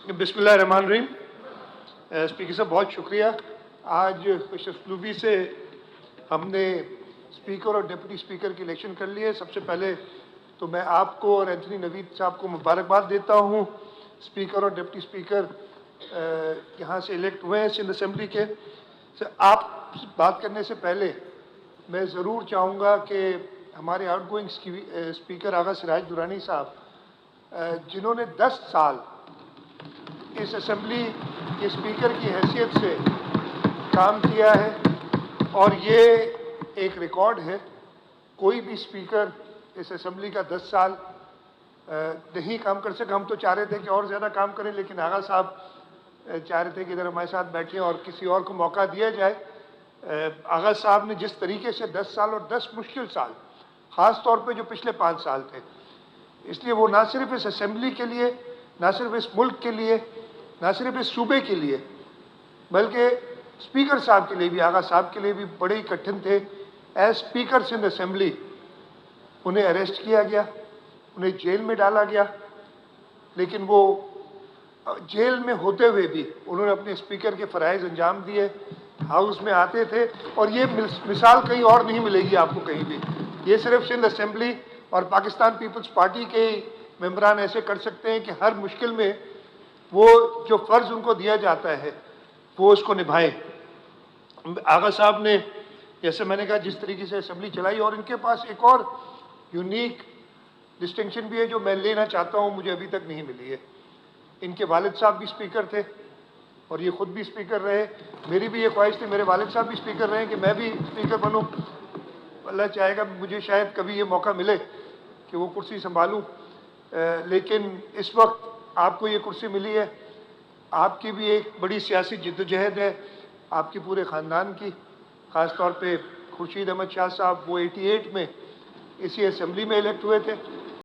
बिस्मिल्लाहिर्रहमानिर्रहीम। स्पीकर साहब बहुत शुक्रिया। आज खुशअस्लूबी से हमने स्पीकर और डिप्टी स्पीकर की इलेक्शन कर ली है। सबसे पहले तो मैं आपको और एंथनी नवीद साहब को मुबारकबाद देता हूँ। स्पीकर और डिप्टी स्पीकर यहाँ से इलेक्ट हुए हैं सिंध असेंबली के। आप बात करने से पहले मैं ज़रूर चाहूँगा कि हमारे आउटगोइंग स्पीकर आगा सिराज दुरानी साहब, जिन्होंने 10 साल इस असेंबली के स्पीकर की हैसियत से काम किया है और ये एक रिकॉर्ड है, कोई भी स्पीकर इस असेंबली का 10 साल नहीं काम कर सका। हम तो चाह रहे थे कि और ज़्यादा काम करें, लेकिन आगा साहब चाह रहे थे कि इधर हमारे साथ बैठे और किसी और को मौका दिया जाए। आगा साहब ने जिस तरीके से 10 साल और 10 मुश्किल साल, ख़ास तौर पे जो पिछले 5 साल थे, इसलिए वो ना सिर्फ इस असेंबली के लिए, ना सिर्फ इस मुल्क के लिए, ना सिर्फ इस सूबे के लिए, बल्कि स्पीकर साहब के लिए भी, आगा साहब के लिए भी बड़े ही कठिन थे। एज स्पीकर सिंध असेंबली उन्हें अरेस्ट किया गया, उन्हें जेल में डाला गया, लेकिन वो जेल में होते हुए भी उन्होंने अपने स्पीकर के फ़राइज़ अंजाम दिए, हाउस में आते थे। और ये मिसाल कहीं और नहीं मिलेगी आपको कहीं भी। ये सिर्फ सिंध असेंबली और पाकिस्तान पीपल्स पार्टी के मेंबरान ऐसे कर सकते हैं कि हर मुश्किल में वो जो फ़र्ज़ उनको दिया जाता है वो उसको निभाएं। आगा साहब ने, जैसे मैंने कहा, जिस तरीके से असेंबली चलाई, और इनके पास एक और यूनिक डिस्टिंक्शन भी है जो मैं लेना चाहता हूँ, मुझे अभी तक नहीं मिली है। इनके वालिद साहब भी स्पीकर थे और ये ख़ुद भी स्पीकर रहे। मेरी भी ये ख्वाहिश थी मेरे वालिद साहब भी स्पीकर रहे कि मैं भी स्पीकर बनूँ। अल्लाह चाहेगा मुझे शायद कभी ये मौका मिले कि वो कुर्सी संभालूँ, लेकिन इस वक्त आपको ये कुर्सी मिली है। आपकी भी एक बड़ी सियासी जिद्दोजहद है, आपकी पूरे ख़ानदान की। ख़ास तौर पे खुर्शीद अहमद शाह साहब, वो 88 में इसी असेंबली में इलेक्ट हुए थे।